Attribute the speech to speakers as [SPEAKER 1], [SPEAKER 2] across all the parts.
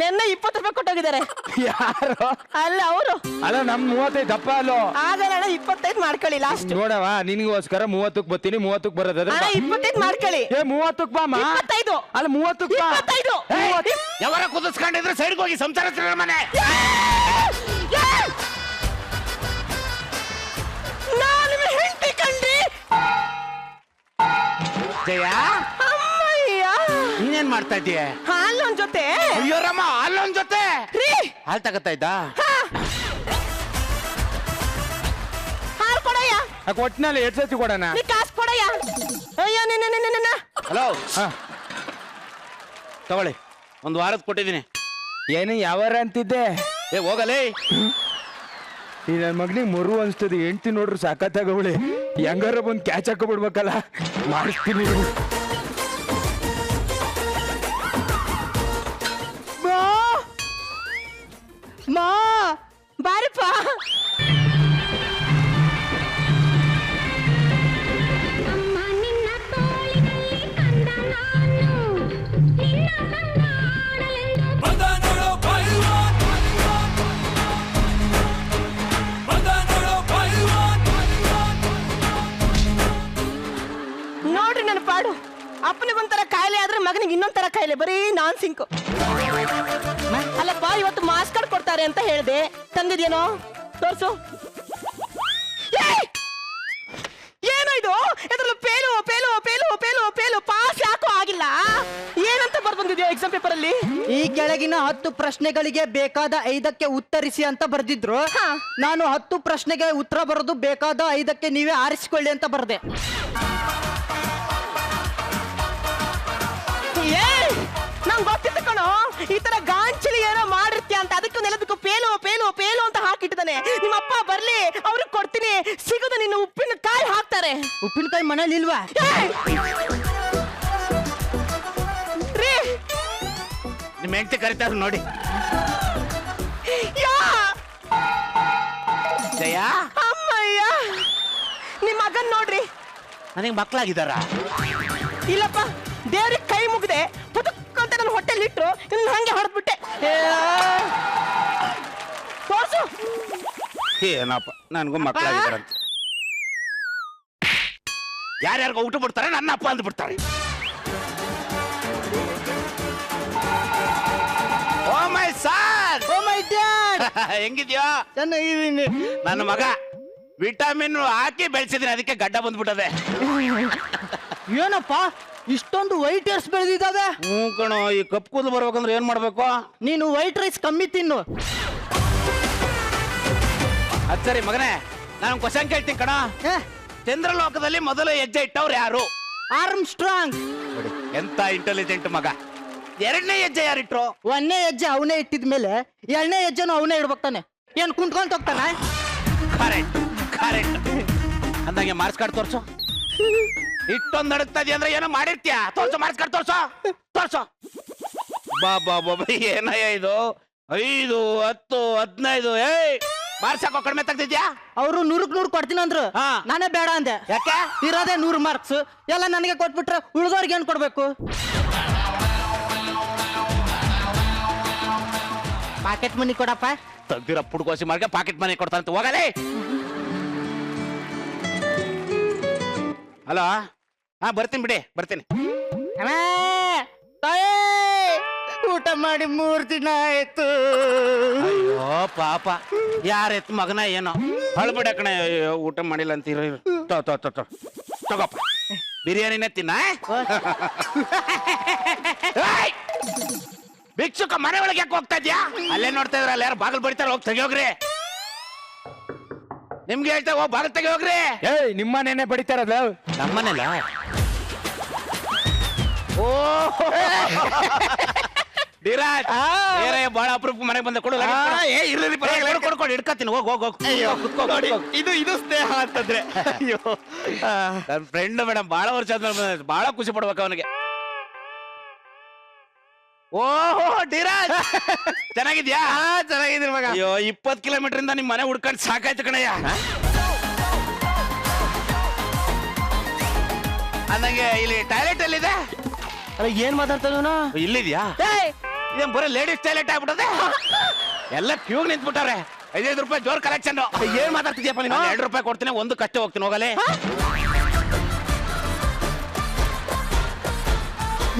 [SPEAKER 1] ನೆನ್ನೆ 20 ರೂಪಾಯಿ ಕೊಟ್ಟೋಗಿದ್ದಾರೆ.
[SPEAKER 2] ಯಾರು?
[SPEAKER 1] ಅಲ್ಲ ಅವರು.
[SPEAKER 2] ಅಲ್ಲ ನಮ್ 35 ದಪ್ಪ ಅಲ್ಲೋ.
[SPEAKER 1] ಆಗಲ್ಲ 25 ಮಾಡ್ಕೊಳ್ಳಿ ಲಾಸ್ಟ್.
[SPEAKER 2] ನೋಡವ ನಿನ್ಗೋಸ್ಕರ 30ಕ್ಕೆ ಬರ್ತೀನಿ, 30ಕ್ಕೆ ಬರೋದಾದ್ರೆ
[SPEAKER 1] 25 ಮಾಡ್ಕೊಳ್ಳಿ.
[SPEAKER 2] 30ಕ್ಕೆ ಬಾಮ.
[SPEAKER 1] 25
[SPEAKER 2] ಅಲ್ಲ 30ಕ್ಕೆ ಬಾ.
[SPEAKER 1] 25
[SPEAKER 3] ಯಾವಾರ ಕುದಿಸ್ಕೊಂಡಿದ್ರೆ ಸೈಡ್ಗೆ ಹೋಗಿ ಸಂಸಾರ ಮನೆ.
[SPEAKER 1] ನಾನು ಹೆಂಡತಿ ಕಂಡ್ರಿ.
[SPEAKER 3] ಜಯ
[SPEAKER 1] ಅಮ್ಮಯ್ಯ,
[SPEAKER 3] ನೀನೇನ್ ಮಾಡ್ತಾ ಇದ್ದೀಯ?
[SPEAKER 1] ಹಾಲೊಂದ್ ಜೊತೆ.
[SPEAKER 3] ಅಯ್ಯೋ ರಮ್ಮ, ಹಾಲೊಂದ್ ಜೊತೆ ಹಾಲ್ ತಗತ್ತಾ ಇದ್ದ.
[SPEAKER 1] ಹಾಲು ಕೊಡಯ್ಯ.
[SPEAKER 2] ಕೊಟ್ಟನಲ್ಲಿ 2 ಸತಿ ಕೊಡೋಣ.
[SPEAKER 1] ನೀ ಕಾಸು ಕೊಡಯ್ಯ. ಅಯ್ಯೋ ನಿನ್ನ
[SPEAKER 3] ಹಲೋ, ತಗೊಳ್ಳಿ, 1 ವಾರದ ಕೊಟ್ಟಿದ್ದೀನಿ.
[SPEAKER 2] ಏನು ಯಾವಾರ ಅಂತಿದ್ದೆ?
[SPEAKER 3] ಹೋಗಲೇ.
[SPEAKER 2] ಈ ನನ್ನ ಮಗನಿಗೆ ಮರು ಅನ್ಸ್ತದೆ. ಹೆಂಡ್ತಿ ನೋಡ್ರು ಸಾಕತ್ತಾಗವಳೆ. ಹೆಂಗಾರ ಬಂದು ಕ್ಯಾಚ್ ಹಾಕೊಬಿಡ್ಬೇಕಲ್ಲ. ಮಾಡಿಸ್ತೀನಿ.
[SPEAKER 1] ಮಾ ಬಾರಪ್ಪ. ನೋಡ್ರಿ ನನ್ನ ಪಾಡು. ಅಪ್ಪನಿಗೊಂಥರ ಕಾಯಿಲೆ ಆದ್ರೆ ಮಗನಿಗೆ ಇನ್ನೊಂಥರ ಕಾಯಿಲೆ. ಬರೀ ನಾನ್ ಸಿಂಕು. ಅಲ್ಲಪ್ಪ, ಇವತ್ತು ಮಾಸ್ಕ್ ಕಾರ್ಡ್ ಕೊಡ್ತಾರೆ ಅಂತ ಹೇಳಿದೆ. ತಂದಿದ್ಯೇನೋ? ತೋರ್ಸು. ಏನೋ ಇದು? ಇದ್ರಲ್ಲಿ fail fail fail fail fail pass ಯಾಕೋ ಆಗಿಲ್ಲ. ಏನಂತ ಬರ್ಬಂದಿದ್ಯೋ ಎಕ್ಸಾಮ್ ಪೇಪರ್ ಅಲ್ಲಿ?
[SPEAKER 4] ಈ ಕೆಳಗಿನ 10 ಪ್ರಶ್ನೆಗಳಿಗೆ ಬೇಕಾದ 5ಕ್ಕೆ ಉತ್ತರಿಸಿ ಅಂತ ಬರ್ದಿದ್ರು. ನಾನು 10 ಪ್ರಶ್ನೆಗೆ ಉತ್ತರ ಬರೋದು ಬೇಕಾದ 5ಕ್ಕೆ ನೀವೇ ಆರಿಸಿಕೊಳ್ಳಿ ಅಂತ ಬರ್ದೆ.
[SPEAKER 1] ನಂಗೆ ಗೊತ್ತಿತ್ತು ಕಣೋ, ಈ ತರ ಗಾಂಚಲಿ ಏನೋ ಮಾಡಿರ್ತೀಯ ಅಂತ. ಅದಕ್ಕೂ ನೆಲದಕ್ಕೂ ಪೇಲು ಪೇಲು ಪೇಲು ಅಂತ ಹಾಕಿಟ್ಟಿದ್ದಾನೆ. ನಿಮ್ಮ ಅಪ್ಪ ಬರ್ಲಿ, ಅವ್ರಿಗೆ ಕೊಡ್ತೀನಿ. ಸಿಗೋದು ನಿನ್ನ ಉಪ್ಪಿನಕಾಯಿ ಹಾಕ್ತಾರೆ.
[SPEAKER 4] ಉಪ್ಪಿನಕಾಯಿ ಮನೇಲಿ ಇಲ್ವಾ?
[SPEAKER 3] ನಿಮ್ಮ ಹೆಂಡತಿ ಕರಿತಾರ ನೋಡಿ. ಜಯ,
[SPEAKER 1] ಅಮ್ಮಯ್ಯ, ನಿಮ್ಮ ಮಗನ್ ನೋಡ್ರಿ.
[SPEAKER 3] ನನಗೆ ಮಕ್ಕಳಾಗಿದ್ದಾರ?
[SPEAKER 1] ಇಲ್ಲಪ್ಪ, ದೇವ್ರಿಗೆ ಕೈ ಮುಗಿದೆ ಪುಟಕ್ಕಂತ ನನ್ನ ಹೊಟ್ಟೆಲಿ ಇಟ್ರು. ಇನ್ನು ಹಂಗೆ ಹೊಡೆದ್ಬಿಟ್ಟೆ. ತೋರ್ಸು.
[SPEAKER 3] ಏನಪ್ಪ, ನನಗೂ ಮಕ್ಕಳಾಗಿದ್ದಾರಂತ. ಯಾರ್ಯಾರಿಗೂ ಊಟ ಬಿಡ್ತಾರೆ, ನನ್ನ ಅಪ್ಪ ಅಂದ್ಬಿಡ್ತಾರೆ. ಓ ಮೈ ಸನ್,
[SPEAKER 4] ಓ ಮೈ ಡ್ಯಾಡ್,
[SPEAKER 3] ಹೆಂಗಿದ್ಯೋ?
[SPEAKER 4] ಚೆನ್ನಾಗಿದ್ದೀನಿ.
[SPEAKER 3] ನನ್ನ ಮಗ ವಿಟಮಿನ್ ಹಾಕಿ ಬೆಳೆಸಿದ್ದೀನಿ, ಅದಕ್ಕೆ ಗಡ್ಡ ಬಂದ್ಬಿಟ್ಟದೆ.
[SPEAKER 4] ಏನಪ್ಪ ಇಷ್ಟೊಂದು ವೈಟ್ ಏರ್ಸ್ ಬೆಳೆದಿದ್ದಾವೆ?
[SPEAKER 3] ಕಣೋ, ಈ ಕಪ್ಪು ಕೂದಲು ಬರ್ಬೇಕಂದ್ರೆ ಏನ್ ಮಾಡ್ಬೇಕು?
[SPEAKER 4] ನೀನು ವೈಟ್ ರೈಸ್ ಕಮ್ಮಿ ತಿನ್ನು.
[SPEAKER 3] ಅದ್ ಸರಿ ಮಗನೇ, ನಾನು ಕ್ವಶನ್ ಕೇಳ್ತೀನಿ ಕಣ. ಚಂದ್ರಲೋಕದಲ್ಲಿ ಮೊದಲು ಹೆಜ್ಜೆ ಇಟ್ಟವ್ರು ಯಾರು?
[SPEAKER 4] Arm strong.
[SPEAKER 3] ಎಂತ ಇಂಟೆಲಿಜೆಂಟ್ ಮಗ. 2ನೇ ಹೆಜ್ಜೆ ಯಾರಿಟ್ರು?
[SPEAKER 4] 1ನೇ ಹೆಜ್ಜೆ ಅವನೇ ಇಟ್ಟಿದ್ಮೇಲೆ 2ನೇ ಹೆಜ್ಜೆನು ಅವನೇ ಇಡ್ಬೇಕಾನೆ. ಏನ್ ಕುಂತ್ಕೊಂತ ಹೋಗ್ತಾನೆ?
[SPEAKER 3] Correct correct. ಅಂದಂಗೆ ಮಾರ್ಕ್ಸ್ ಕಾರ್ಡ್ ತೋರ್ಸು. ಇಷ್ಟೊಂದು ನಡುಕ್ತಾ ಇದೆಯಾ ಅಂದ್ರೆ ಏನೋ ಮಾಡಿರ್ತೀಯ. ತೋರ್ಸು, ಮಾರ್ಕ್ಸ್ ಕಾರ್ಡ್ ತೋರ್ಸು ತೋರ್ಸು. ಬಾ ಬಾ ಬಾ, ಏನಯ್ಯ ಇದು? 5, 10, 15. ಮಾರ್ಕ್ಸ್ ಹಾಕೋ ಕಡಿಮೆ ತೆಗ್ದಿದ್ಯಾ?
[SPEAKER 4] ಅವರು 100ಕ್ಕೆ 100 ಕೊಡ್ತೀನಂದ್ರು. ನಾನೇ ಬೇಡ ಅಂದೆ.
[SPEAKER 3] ಯಾಕೆ?
[SPEAKER 4] ಇರೋದೇ 100 ಮಾರ್ಕ್ಸ್. ಎಲ್ಲ ನನಗೆ ಕೊಟ್ಬಿಟ್ರೆ ಉಳಿದವ್ರಿಗೆ ಏನ್ ಕೊಡ್ಬೇಕು? ಪಾಕೆಟ್ ಮನಿ ಕೊಡಪ್ಪ.
[SPEAKER 3] ತೆಗ್ದಿರೋ ಪುಡ್ಕೋಸಿ ಮಾರ್ಗೆ ಪಾಕೆಟ್ ಮನಿ ಕೊಡ್ತಾರಂತ. ಹೋಗಲೇ. ಹಲೋ, ಬರ್ತೀನಿ ಬಿಡಿ, ಬರ್ತೀನಿ.
[SPEAKER 4] ಊಟ ಮಾಡಿ 3 ದಿನ ಆಯ್ತು.
[SPEAKER 3] ಅಯ್ಯೋ ಪಾಪ, ಯಾರೆತ್ ಮಗನ ಏನೋ ಹೊಳ್ಬಿಡ ಕಣೆ. ಊಟ ಮಾಡಿಲ್ಲ ಅಂತೀರ. ತಗೋಪ್ಪ, ಬಿರಿಯಾನಿನೇ ತಿನ್ನ. ಭಿಕ್ಷುಕ ಮನೆ ಒಳಗೆ ಯಾಕೆ ಹೋಗ್ತಾ ಇದ್ಯಾ? ಅಲ್ಲೇ ನೋಡ್ತಾ ಇದ್ರ, ಅಲ್ಲಿ ಯಾರು ಬಾಗಿಲು ಬಡಿತಾರ, ಹೋಗಿ ತೆಗಿಯೋಗ್ರಿ. ನಿಮ್ಗೆ ಹೇಳ್ತಾ ಹೋಗಿ ಬಾಗಿಲು ತೆಗಿಯೋಗ್ರಿ.
[SPEAKER 2] ನಿಮ್ಮನೇನೆ ಬಡಿತಾರಲ್ಲ.
[SPEAKER 3] ನಮ್ಮನೆಲ್ಲ ಓ ಧೀರಾಜ್, ಬಹಳ ಅಪರೂಪ ಮನೆಗೆ ಬಂದ. ಕೊಡು ಕೊಡ್ಕೊಂಡು ಹಿಡ್ಕತ್ತೀನಿ. ಹೋಗ್
[SPEAKER 2] ಇದು ಸ್ನೇಹ ಅಂತಂದ್ರೆ.
[SPEAKER 3] ಅಯ್ಯೋ, ನನ್ನ ಫ್ರೆಂಡ್ ಮೇಡಮ್, ಬಹಳ ವರ್ಷ ಆದ್ಮೇಲೆ ಬಹಳ ಖುಷಿ ಪಡ್ಬೇಕು ಅವನಿಗೆ. ಓಹೋ ಧೀರಾಜ್, ಚೆನ್ನಾಗಿದ್ಯಾ?
[SPEAKER 2] ಚೆನ್ನಾಗಿದ್ದೀನಿ ಮಗ.
[SPEAKER 3] ಅಯ್ಯೋ, 20 ಕಿಲೋಮೀಟರ್ ಇಂದ ನಿಮ್ ಮನೆ ಹುಡ್ಕೊಂಡು ಸಾಕಾಯ್ತು ಕಣಯ್ಯ. ಅಂದಂಗೆ ಇಲ್ಲಿ ಟಾಯ್ಲೆಟ್ ಎಲ್ಲಿದೆ?
[SPEAKER 4] ಏನ್ ಮಾತಾಡ್ತಾನ?
[SPEAKER 3] ಇಲ್ಲಿದ್ಯಾ? ಇದೇನ್ ಬರೀ ಲೇಡೀಸ್ ಟಾಯ್ಲೆಟ್ ಆಗ್ಬಿಟ್ಟದೆ ಎಲ್ಲ ಕ್ಯೂಗ್ ನಿಂತ್ಬಿಟ್ಟವ್ರೆ 5 ರೂಪಾಯಿ ಜೋರ್ ಕಲೆಕ್ಷನ್
[SPEAKER 1] ಏನ್ ಮಾತಾಡ್ತಿದ್ಯಪ್ಪ ನೀನು
[SPEAKER 3] 2 ರೂಪಾಯಿ ಕೊಡ್ತೀನಿ ಒಂದು ಕಷ್ಟೇ ಹೋಗ್ತೀನಿ ಹೋಗಲೇ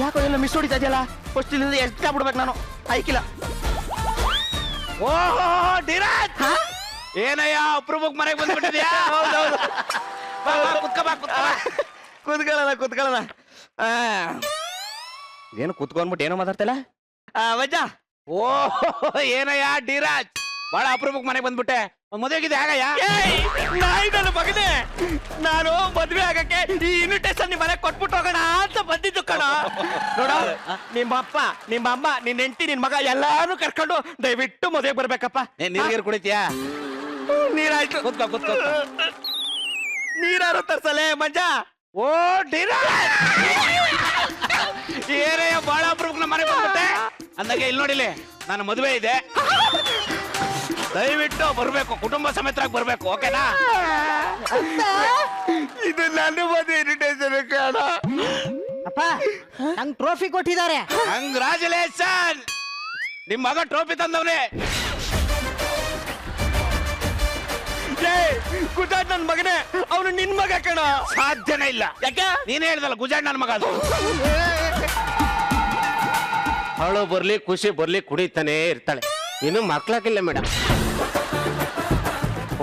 [SPEAKER 1] ಯಾಕೋ ಎಲ್ಲ ಮಿಸ್ ಹೊಡಿತಾ ಇದೆಯಲ್ಲ ಫಸ್ಟ್ ಇಲ್ಲಿಂದ ಎಷ್ಟ ಬಿಡ್ಬೇಕು ನಾನು ಆಯ್ಕಿಲ್ಲ
[SPEAKER 3] ಓಹೋ ಡಿರಾಜ್ ಏನಯ್ಯ ಅಪ್ರೂಪಕ್ಕೆ ಮನೆಗೆ ಬಂದ್ಬಿಟ್ಟಿದ್ಯಾ
[SPEAKER 1] ಹೌದೌದು
[SPEAKER 3] ಕುತ್ಕಬಾ
[SPEAKER 1] ಕೂತ್ಕೊಳ್ಳೋಣ ಏನು ಕೂತ್ಕೊಂಡ್ಬಿಟ್ಟು ಏನೋ ಮಾತಾಡ್ತಿಲ್ಲ ವಜ್ಜ
[SPEAKER 3] ಓಹೋ ಏನಯ್ಯ ಡಿರಾಜ್ ಬಹಳ ಅಪ್ರೂಪಕ್ಕೆ ಮನೆಗೆ ಬಂದ್ಬಿಟ್ಟೆ ಮದುವೆಗಿದೆ ಆಗಯ್ಯ
[SPEAKER 1] ನನ್ನ ಮಗನೇ ನಾನು ಮದ್ವೆ ಆಗಕ್ಕೆ ಈ ಇನ್ವಿಟೇಷನ್ ನಿಮ್ಮ ಮನೆ ಕೊಟ್ಬಿಟ್ಟು ಹೋಗೋಣ ಅಂತ ಬಂದಿದ್ದು ಕಣ ನೋಡ ನಿಮ್ಮ ಅಪ್ಪ ನಿಮ್ಮ ಅಮ್ಮ ನಿನ್ನ ಹೆಂಡತಿ ನಿನ್ ಮಗ ಎಲ್ಲಾರು ಕರ್ಕೊಂಡು ದಯವಿಟ್ಟು ಮದುವೆಗೆ ಬರ್ಬೇಕಪ್ಪ
[SPEAKER 3] ನೀರ್ಗೀರ್ ಕುಡಿತೀಯಾ
[SPEAKER 1] ನೀರಾಯ್ತು
[SPEAKER 3] ಕುತ್ಕೋ
[SPEAKER 1] ನೀರಾರು ತರ್ಸಲೆ ಮಂಜ
[SPEAKER 3] ಓ ಡಿರಾಜ್ ಏನಯ್ಯ ಬಹಳ ಅಪ್ರೂಪಕ್ಕೆ ಮನೆಗೆ ಬಂದ್ಬಿಟ್ಟೆ ಅಂದಾಗೆ ಇಲ್ಲಿ ನೋಡಿಲಿ ನನ್ನ ಮದುವೆ ಇದೆ ದಯವಿಟ್ಟು ಬರ್ಬೇಕು ಕುಟುಂಬ ಸಮೇತರಾಗಿ ಬರ್ಬೇಕು ಓಕೆನಾ
[SPEAKER 1] ಇದು ನನ್ನ ಮದುವೆ ಇನ್ವಿಟೇಷನ್ ಕಾಣ
[SPEAKER 4] ಅಪ್ಪ ನಂಗ್ ಟ್ರೋಫಿ ಕೊಟ್ಟಿದ್ದಾರೆ.
[SPEAKER 3] ಕಂಗ್ರಾಚುಲೇಷನ್ ನಿಮ್ ಮಗ ಟ್ರೋಫಿ ತಂದವನೇ
[SPEAKER 1] ಗುಜಾಟ್ ನನ್ ಮಗನೇ ಅವನು ನಿನ್ ಮಗ ಕಣ
[SPEAKER 3] ಸಾಧ್ಯನೇ ಇಲ್ಲ
[SPEAKER 1] ಯಾಕೆ
[SPEAKER 3] ನೀನೇ ಹೇಳ್ದಲ್ಲ ಗುಜಾಡ್ ನನ್ನ ಮಗ ಅದು ಅವಳು ಬರ್ಲಿ ಖುಷಿ ಬರ್ಲಿ ಕುಡಿತಾನೆ ಇರ್ತಾಳೆ ಇನ್ನು ಮಕ್ಳಾಕಿಲ್ಲ ಮೇಡಮ್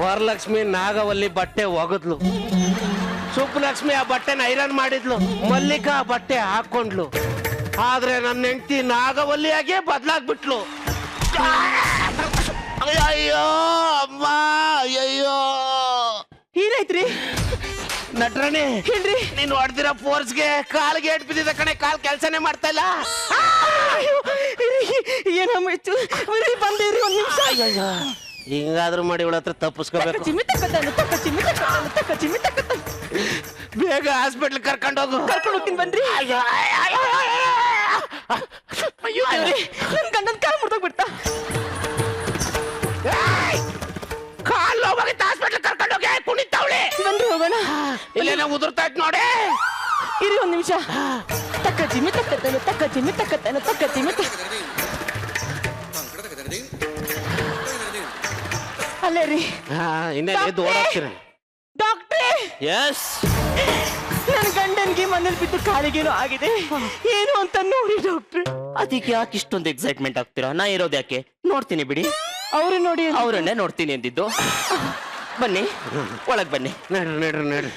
[SPEAKER 3] ವರಲಕ್ಷ್ಮಿ ನಾಗವಲ್ಲಿ ಬಟ್ಟೆ ಒಗದ್ಲು ಸುಬ್ಬಲಕ್ಷ್ಮಿ ಆ ಬಟ್ಟೆನ ಐರನ್ ಮಾಡಿದ್ಲು ಮಲ್ಲಿಕಾ ಆ ಬಟ್ಟೆ ಹಾಕೊಂಡ್ಲು ಆದ್ರೆ ನನ್ನ ಹೆಂಡತಿ ನಾಗವಲ್ಲಿಯಾಗೆ ಬದ್ಲಾಗ್ಬಿಟ್ಲು ಅಯ್ಯೋ ಅಮ್ಮ ಅಯ್ಯೋ
[SPEAKER 1] ಏನಾಯ್ತ್ರಿ
[SPEAKER 3] ನಟ್ರಣಿ
[SPEAKER 1] ಹೇಳ್ರಿ
[SPEAKER 3] ನೀನ್ ಹೊಡೆದಿರೋ ಫೋರ್ಸ್ಗೆ ಕಾಲ್ಗೆ ಏಟ್ ಬಿದ್ದಿದೆ ಕಣೆ ಕಾಲ್ ಕೆಲ್ಸನೇ ಮಾಡ್ತಾ ಇಲ್ಲ
[SPEAKER 1] ಏನಮ್ಮ ಬಂದಿರಿ ಒಂದ್ ನಿಮಿಷ
[SPEAKER 3] ಹಿಂಗಾದ್ರೂ ಮಾಡಿ ಇವಳ ಹತ್ರ ತಪ್ಪಿಸ್ಕೋಬೇಕು ಬೇಗ ಹಾಸ್ಪಿಟ್ಲ್ ಕರ್ಕೊಂಡು ಹೋಗು
[SPEAKER 1] ಕರ್ಕೊಂಡು ಹೋಗ್ತೀನಿ ಬನ್ರಿ ನನ್ ಗಂಡನ್ ಕಾಲ್ ಮುರ್ದೋಗ್ಬಿಡ್ತಾ
[SPEAKER 3] ಕಾಲ್ ಹೋಗಿತ್ತು ಹಾಸ್ಪಿಟ್ಲ್ ಕರ್ಕೊಂಡು ಹೋಗಿ ಕುಣಿತಾವಳೆ
[SPEAKER 1] ಬನ್ರಿ ಹೋಗೋಣ
[SPEAKER 3] ಇಲ್ಲೇನೋ ಉದುರ್ತಾ ಇತ್ತು ನೋಡಿ
[SPEAKER 1] ಇರಿ ಒಂದ್ ನಿಮಿಷ ತಕ್ಕ ಚಿಮ್ಮಿ ತಕ್ಕತ್ತೇನು ಅಲ್ಲೇ ರೀ
[SPEAKER 3] ಇನ್ನೇ ಎದ್ದು ಓಡಾಡ್ತೀನಿ
[SPEAKER 1] ಡಾಕ್ಟ್ರೇ
[SPEAKER 3] ಎಸ್
[SPEAKER 1] ನನ್ನ ಗಂಡನ್ಗೆ ಮನೇಲಿ ಬಿದ್ದು ಕಾಲಿಗೇನೋ ಆಗಿದೆ ಏನು ಅಂತ ನೋಡಿ ಡಾಕ್ಟ್ರೆ
[SPEAKER 5] ಅದಕ್ಕೆ ಯಾಕೆ ಇಷ್ಟೊಂದು ಎಕ್ಸೈಟ್ಮೆಂಟ್ ಆಗ್ತೀರಾ ನಾ ಇರೋದು ಯಾಕೆ ನೋಡ್ತೀನಿ ಬಿಡಿ
[SPEAKER 1] ಅವ್ರು ನೋಡಿ
[SPEAKER 5] ಅವರನ್ನೇ ನೋಡ್ತೀನಿ ಅಂದಿದ್ದು ಬನ್ನಿ ಒಳಗ್ ಬನ್ನಿ
[SPEAKER 3] ನಡ್ರಿ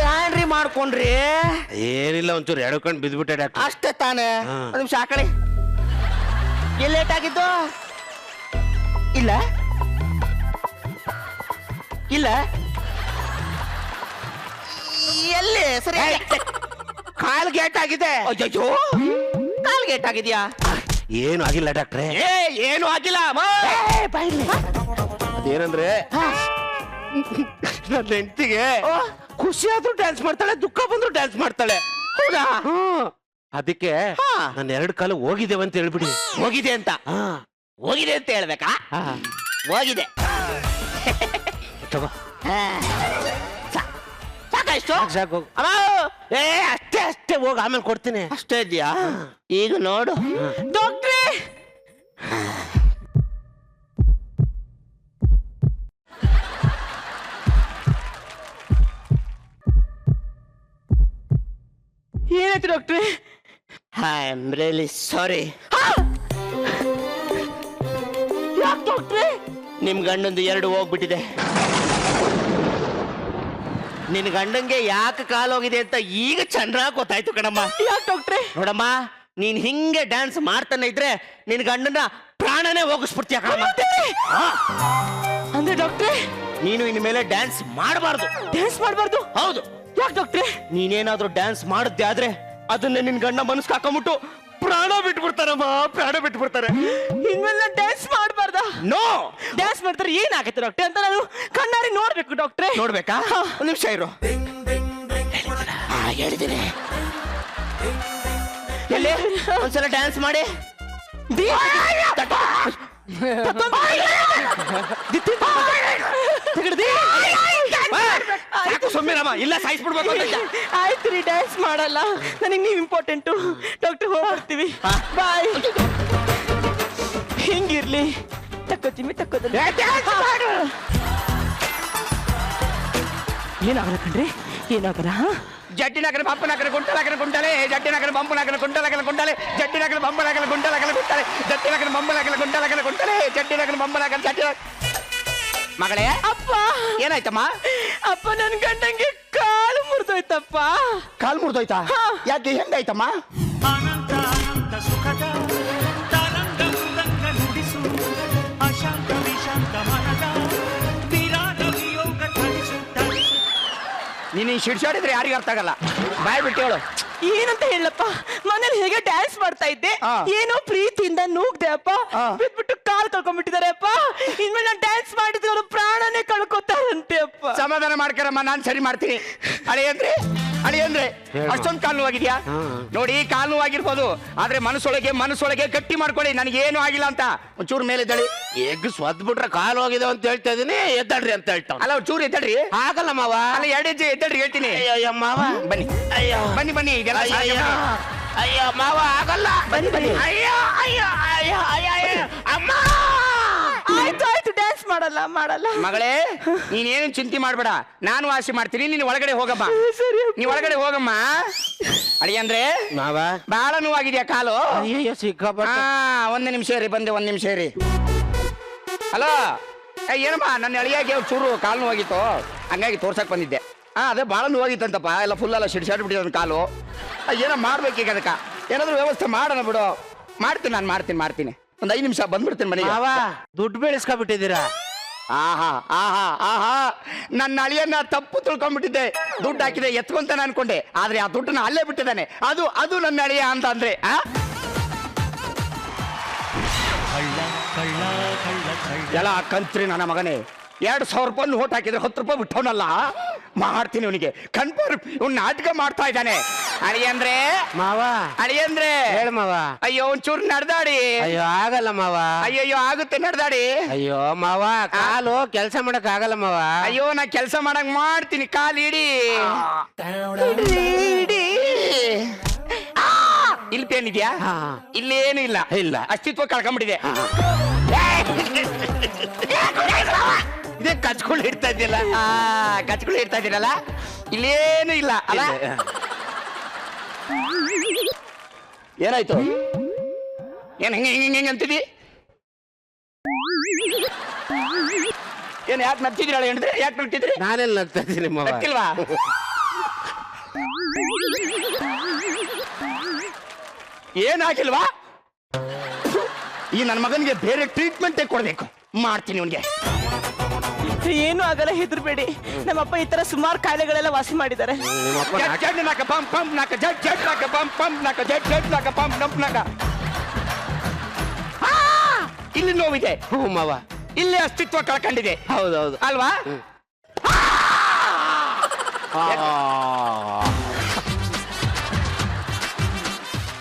[SPEAKER 1] ಏನ್ರಿ ಮಾಡ್ಕೊಂಡ್ರಿ
[SPEAKER 3] ಏನಿಲ್ಲ ಒಂಚೂರು ಎಡ್ಕೊಂಡು ಬಿದ್ಬಿಟ್ಟೆ ಡಾಕ್ಟರ್
[SPEAKER 1] ಅಷ್ಟೇ ತಾನೇ
[SPEAKER 3] ಹಾ.
[SPEAKER 1] ಒಂದ್ ನಿಮಿಷ ಆ ಕಡೆ ಎಲ್ಲಿ ಲೇಟ್ ಆಗಿದ್ದು ಇಲ್ಲ ಎಲ್ಲಿ ಸರಿ
[SPEAKER 3] ಕಾಲ್ ಗೇಟ್ ಆಗಿದೆ
[SPEAKER 1] ಅಯ್ಯೋ ಕಾಲ್ ಗೇಟ್ ಆಗಿದ್ಯಾ
[SPEAKER 3] ಏನು ಆಗಿಲ್ಲ ಡಾಕ್ಟ್ರೆ
[SPEAKER 1] ಏನು ಆಗಿಲ್ಲ
[SPEAKER 3] ಅದೇನಂದ್ರೆ ನನ್ನ ಹೆಂಡತಿಗೆ ಖುಷಿ ಆದ್ರೂ ಡ್ಯಾನ್ಸ್ ಮಾಡ್ತಾಳೆ ದುಃಖ ಬಂದ್ರು ಡ್ಯಾನ್ಸ್ ಮಾಡ್ತಾಳೆ
[SPEAKER 1] ಹೌದಾ
[SPEAKER 3] ಅದಕ್ಕೆ ನನ್ನ 2 ಕಾಲು ಹೋಗಿದ್ದೇವೆ ಅಂತ ಹೇಳ್ಬಿಡಿ
[SPEAKER 1] ಹೋಗಿದೆ ಅಂತ ಹೋಗಿದೆ ಅಂತ ಹೇಳ್ಬೇಕಾ ಹೋಗಿದೆ
[SPEAKER 3] ತಗೋ
[SPEAKER 1] ಸಾಕಾಯ್ತು
[SPEAKER 3] ಸಾಕು ಅಷ್ಟೇ ಹೋಗಿ ಆಮೇಲೆ ಕೊಡ್ತೀನಿ
[SPEAKER 1] ಅಷ್ಟೇ ಇದೆಯಾ ಈಗ ನೋಡು ಡಾಕ್ಟ್ರೇ ಏನಾಯ್ತು ಡಾಕ್ಟ್ರೇ
[SPEAKER 5] ಐ ಆಮ್ ರಿಯಲಿ ಸಾರಿ
[SPEAKER 1] ಯಾಕೆ ಡಾಕ್ಟ್ರೇ
[SPEAKER 5] ನಿಮ್ ಗಂಡಂದು 2 ಹೋಗ್ಬಿಟ್ಟಿದೆ ನಿನ್ ಗಂಡಂಗೆ ಯಾಕೆ ಕಾಲ್ ಹೋಗಿದೆ ಅಂತ ಈಗ ಚೆನ್ನಾಗಿ ಗೊತ್ತಾಯ್ತು ಕಣಮ್ಮ
[SPEAKER 1] ಯಾಕೆ ಡಾಕ್ಟ್ರೇ
[SPEAKER 5] ನೋಡಮ್ಮ ನೀನ್ ಹಿಂಗೆ ಡ್ಯಾನ್ಸ್ ಮಾಡ್ತಾನೆ ಇದ್ರೆ ನಿನ್ ಗಂಡನ ಪ್ರಾಣನೇ ಹೋಗಿಸ್ಬಿಡ್ತೀಯ ಕಣಮ್ಮ
[SPEAKER 1] ಅಂದ್ರೆ ಡಾಕ್ಟ್ರೇ
[SPEAKER 5] ನೀನು ಇನ್ ಮೇಲೆ ಡ್ಯಾನ್ಸ್ ಮಾಡಬಾರ್ದು
[SPEAKER 1] ಡ್ಯಾನ್ಸ್ ಮಾಡಬಾರ್ದು
[SPEAKER 5] ಹೌದು
[SPEAKER 1] ಯಾಕೆ ಡಾಕ್ಟ್ರೇ
[SPEAKER 5] ನೀನೇನಾದ್ರೂ ಡ್ಯಾನ್ಸ್ ಮಾಡಿದ್ದೆ ಆದ್ರೆ ಅದನ್ನ ನಿನ್ ಗಂಡ ಮನಸ್ಸು ಹಾಕೊಂಬಿಟ್ಟು ಪ್ರಾಣ ಬಿಟ್ಬಿಡ್ತಾರಮ್ಮ ಪ್ರಾಣ ಬಿಟ್ಬಿಡ್ತಾರೆ
[SPEAKER 1] ಇನ್ಮೇಲೆ ಡ್ಯಾನ್ಸ್ ಮಾಡಬಾರ್ದ
[SPEAKER 5] ನೋ
[SPEAKER 1] ಡ್ಯಾನ್ಸ್ ಮಾಡ್ತಾರೆ ಏನಾಗುತ್ತೆ ಡಾಕ್ಟ್ರೆ ಅಂತ ನಾನು ಕಣ್ಣಾರಿ ನೋಡ್ಬೇಕು ಡಾಕ್ಟ್ರೆ
[SPEAKER 5] ನೋಡ್ಬೇಕಾ ಒಂದ್ ನಿಮಿಷ ಇರು ಹೇಳಿದ್ದೀನಿ ಎಲ್ಲಿ ಒಂದ್ಸಲ ಡ್ಯಾನ್ಸ್ ಮಾಡಿ
[SPEAKER 3] ಸುಮ್ಮನೆ
[SPEAKER 1] ಮಾಡಲ್ಲಮ್ಮ, ಇಲ್ಲ ಸಾಯಿಸ್ಬಿಡ್ಬೇಕು ಅಂತ ಇದ್ದ.
[SPEAKER 5] ಆಯ್ತು ರೀ, ಡ್ಯಾನ್ಸ್ ಮಾಡಲ್ಲ, ನನಗೆ ನೀವು ಇಂಪಾರ್ಟೆಂಟು. ಡಾಕ್ಟರ್ ಹೋಗ್ಬರ್ತೀವಿ, ಬಾಯ್. ಹಿಂಗಿರ್ಲಿ, ತಕ್ಕೋತೀವಿ ತಕ್ಕೋದಲ್ಲಿ. ಏನಾಗಲ್ಲ ಕಣ್ರಿ, ಏನಾಗಲ್ಲ.
[SPEAKER 1] ಜಡ್ಡಿನಗರ ಬಂಪನಗರ ಗುಂಟಲಗರ ಗುಂಟಲೆ, ಜಡ್ಡಿನಗರ ಬಂಪನಗರ ಗುಂಟಲಗರ ಗುಂಟಲೆ, ಜಡ್ಡಿನಗರ ಬಂಪನಗರ ಗುಂಟಲಗರ ಗುಂಟಲೆ, ಜಡ್ಡಿನಗರ ಬಂಪನಗರ ಗುಂಟಲಗರ ಗುಂಟಲೆ, ಜಡ್ಡಿನಗರ ಬಂಪನಗರ ಜಡ್ಡಿ. ಮಗಳೇ,
[SPEAKER 5] ಅಪ್ಪ
[SPEAKER 1] ಏನಾಯ್ತಮ್ಮ?
[SPEAKER 5] ಅಪ್ಪ, ನನ್ ಗಂಡಂಗೆ ಕಾಲು ಮುರಿದೋಯ್ತಪ್ಪ.
[SPEAKER 1] ಕಾಲ್ ಮುರಿದೋಯ್ತಾ? ಯಾಕೆ, ಹೆಂಗಾಯ್ತಮ್ಮ?
[SPEAKER 6] ಅನಂತ ಅನಂತ ಸುಖದ ತರಂಗ ಮೃದಂಗ ನುಡಿಸು, ಅಶಾಂತ ವಿಶಾಂತ ಮನದ ವಿರಾಟ ವಿಯೋಗ ತಣಿಸು ತಣಿಸು.
[SPEAKER 1] ನೀನು ಶಿಡ್ಸಾಡಿದ್ರೆ ಯಾರಿಗೂ ಅರ್ಥ ಆಗಲ್ಲ, ಬಾಯ್ ಬಿಟ್ಟು ಹೇಳು.
[SPEAKER 5] ಏನಂತ ಹೇಳಪ್ಪ, ಮನೇಲಿ ಹೇಗೆ ಡ್ಯಾನ್ಸ್ ಮಾಡ್ತಾ ಇದ್ದೆ,
[SPEAKER 1] ಆ.
[SPEAKER 5] ಏನೋ ಪ್ರೀತಿಯಿಂದ ನೂಗ್ದೆ ಅಪ್ಪ,
[SPEAKER 1] ಆ.
[SPEAKER 5] ಬಿದ್ಬಿಟ್ಟು ಕಾಲ್ ಕಳ್ಕೊಂಡ್ಬಿಟ್ಟಿದ್ದಾರೆ ಅಪ್ಪ. ಇನ್ಮೇಲೆ ನಾನು ಡ್ಯಾನ್ಸ್ ಮಾಡಿದ್ರೆ ಅವ್ರು ಪ್ರಾಣನೇ ಕಳ್ಕೊತಾರಂತೆ ಅಪ್ಪ.
[SPEAKER 1] ಸಮಾಧಾನ ಮಾಡ್ಕರಮ್ಮ, ನಾನ್ ಸರಿ ಮಾಡ್ತೀನಿ. ಅಳಿಯಂದ್ರೆ ಅಷ್ಟೊಂದು ಕಾಲು ನೋವಾಗಿದ್ಯಾ? ನೋಡಿ, ಕಾಲು ನೋವಾಗಿರ್ಬೋದು, ಆದ್ರೆ ಮನಸ್ಸೊಳಗೆ ಗಟ್ಟಿ ಮಾಡ್ಕೊಳ್ಳಿ, ನನಗೇನು ಆಗಿಲ್ಲ ಅಂತ. ಒಂಚೂರು ಮೇಲೆ ಎದ್ದಳಿ.
[SPEAKER 3] ಎಗ್ ಸ್ವದ್ ಬಿಟ್ರೆ ಕಾಲು ಹೋಗಿದೆ ಅಂತ ಹೇಳ್ತಾ ಇದೀನಿ, ಎದ್ದಾಡ್ರಿ ಅಂತ ಹೇಳ್ತಾವ.
[SPEAKER 1] ಅಲ್ಲ, ಒಂಚೂರು ಎದ್ದಳ್ರಿ.
[SPEAKER 3] ಆಗಲ್ಲ ಮಾವ.
[SPEAKER 1] ಅಲ್ಲ, 2 ಹೆಜ್ಜೆ ಎದ್ದಳ್ರಿ, ಹೇಳ್ತೀನಿ.
[SPEAKER 3] ಅಯ್ಯೋ ಮಾವ,
[SPEAKER 1] ಬನ್ನಿ
[SPEAKER 3] ಅಯ್ಯೋ
[SPEAKER 1] ಬನ್ನಿ ಇದೆಲ್ಲ ಸಹಜ.
[SPEAKER 3] ಅಯ್ಯೋ ಅಯ್ಯೋ ಮಾವ, ಆಗಲ್ಲ.
[SPEAKER 1] ಬನ್ನಿ.
[SPEAKER 3] ಅಯ್ಯೋ ಅಯ್ಯೋ ಅಯ್ಯೋ ಅಯ್ಯೋ ಅಯ್ಯೋ ಅಮ್ಮ.
[SPEAKER 5] ಆಯ್ತು, ಡ್ಯಾನ್ಸ್ ಮಾಡಲ್ಲ.
[SPEAKER 1] ಮಗಳೇ, ನೀನೇನು ಚಿಂತೆ ಮಾಡ್ಬೇಡ, ನಾನು ವಾಸಿ ಮಾಡ್ತೀನಿ. ನೀನು ಒಳಗಡೆ ಹೋಗಮ್ಮ,
[SPEAKER 5] ಸರಿ
[SPEAKER 1] ನೀ ಒಳಗಡೆ ಹೋಗಮ್ಮ. ಅಳಿಯಂದ್ರೆ
[SPEAKER 3] ಮಾವ,
[SPEAKER 1] ಬಹಳ ನೋವಾಗಿದ್ಯಾ ಕಾಲು?
[SPEAKER 3] ಅಯ್ಯೋ ಸಿಕ್ಕಾಪಟ್ಟ.
[SPEAKER 1] ಒಂದ್ ನಿಮಿಷ ರೀ, ಬಂದೆ, ಒಂದ್ ನಿಮಿಷ ರೀ. ಹಲೋ, ಏನಮ್ಮ, ನನ್ನ ಅಳಿಯಾಗೆ ಚೂರು ಕಾಲು ನೋವಾಗಿತ್ತು, ಹಂಗಾಗಿ ತೋರ್ಸಕ್ ಬಂದಿದ್ದೆ. ಅದೇ ಬಹಳ ನೋವಾಗಿತ್ತಂತಪ್ಪ, ಎಲ್ಲ ಫುಲ್ ಎಲ್ಲ ಸಿಡ್ಸಾಡ್ಬಿಟ್ಟಿದ್ದ ಕಾಲು. ಏನೋ ಮಾಡ್ಬೇಕೀಗ, ಅದಕ್ಕೆ ಏನಾದ್ರು ವ್ಯವಸ್ಥೆ ಮಾಡೋಣ ಬಿಡು. ಮಾಡ್ತೀನಿ. ಒಂದ್ 5 ನಿಮಿಷ ಬಂದ್ಬಿಡ್ತೀನಿ ಮನೆಗೆ.
[SPEAKER 3] ಮಾವ, ದುಡ್ಡು ಬೆಳೆಸ್ಕೊಬಿಟ್ಟಿದ್ದೀರಾ?
[SPEAKER 1] ಆಹಾ, ನನ್ನ ಅಳಿಯನ್ನ ತಪ್ಪು ತಿಳ್ಕೊಂಡ್ಬಿಟ್ಟಿದ್ದೆ. ದುಡ್ಡು ಹಾಕಿದೆ ಎತ್ಕೊಂತಾನೆ ಅನ್ಕೊಂಡೆ, ಆದ್ರೆ ಆ ದುಡ್ಡನ್ನ ಅಲ್ಲೇ ಬಿಟ್ಟಿದ್ದಾನೆ. ಅದು ನನ್ನ ಅಳಿಯ ಅಂತ ಅಂದ್ರೆ ಎಲ್ಲ ಕಂತ್ರಿ ನನ್ನ ಮಗನೇ. 2,000 ರೂಪಾಯಿ ನೋಟ್ ಹಾಕಿದ್ರೆ 10 ರೂಪಾಯಿ ಬಿಟ್ಟವನಲ್ಲ. ಮಾಡ್ತೀನಿ ಅವನಿಗೆ ಕನ್ಫರ್ಮ್. ಇವ್ನು ನಾಟಕ ಮಾಡ್ತಾ ಇದ್ದಾನೆ. ಅಳಿಯಂದ್ರೆ
[SPEAKER 3] ಮಾವ, ಹೇಳ ಮಾವ.
[SPEAKER 1] ಅಯ್ಯೋ, ಒಂಚೂರು ನಡೆದಾಡಿ.
[SPEAKER 3] ಅಯ್ಯೋ ಆಗಲ್ಲ ಮಾವ.
[SPEAKER 1] ಅಯ್ಯೋ, ಆಗುತ್ತೆ, ನಡೆದಾಡಿ.
[SPEAKER 3] ಅಯ್ಯೋ ಮಾವ, ಕಾಲು ಕೆಲಸ ಮಾಡಕ್ ಆಗಲ್ಲ ಮಾವ.
[SPEAKER 1] ಅಯ್ಯೋ, ನಾ ಕೆಲಸ ಮಾಡಂಗ್ ಮಾಡ್ತೀನಿ, ಕಾಲು ಇಡಿ. ಇಲ್ಲಿ ಪೇನ್ ಇದೆಯಾ? ಇಲ್ಲೇನು ಇಲ್ಲ. ಅಸ್ತಿತ್ವ ಕಳ್ಕೊಂಡ್ಬಿಟ್ಟಿದೆ.
[SPEAKER 3] ಇದೇ ಕಚ್ಕೊಂಡು ಇಡ್ತಾ ಇದ್ದಿಲ್ಲ.
[SPEAKER 1] ಕಚ್ಗಳು ಇಡ್ತಾ ಇದ್ದೀರಲ್ಲ, ಇಲ್ಲೇನು ಇಲ್ಲ ಅಲ್ಲ. ಏನಾಯ್ತು? ಏನ್ ಹೆಂಗೆ ಅಂತಿದಿ? ಏನ್ ಯಾಕೆ ನಗ್ತಿದ್ರಲ್ಲ? ಹೇಳಿದ್ರೆ ಯಾಕೆ ನಗ್ತಿದ್ರಿ?
[SPEAKER 3] ನಾನೆಲ್ಲ ನಗ್ತಾ ಇದ್ದೀನಿ ಮಾವ.
[SPEAKER 1] ನಗ್ತಿಲ್ವಾ? ಏನಾಗಿಲ್ವಾ? ಈ ನನ್ನ ಮಗನಿಗೆ ಬೇರೆ ಟ್ರೀಟ್ಮೆಂಟೇ ಕೊಡ್ಬೇಕು. ಮಾಡ್ತೀನಿ ಅವನಿಗೆ.
[SPEAKER 5] ಏನು ಆಗಲ್ಲ, ಹೆದರ್ಬೇಡಿ. ನಮ್ಮಪ್ಪ ಈ ತರ ಸುಮಾರು ಕಾಯಿಲೆಗಳೆಲ್ಲ ವಾಸಿ ಮಾಡಿದ್ದಾರೆ. ಇಲ್ಲಿ ನೋವಿದೆ,
[SPEAKER 3] ಹ್ಞೂ ಮಾವ.
[SPEAKER 1] ಇಲ್ಲಿ ಅಸ್ತಿತ್ವ ಕಳ್ಕೊಂಡಿದೆ.
[SPEAKER 3] ಹೌದೌದು
[SPEAKER 1] ಅಲ್ವಾ?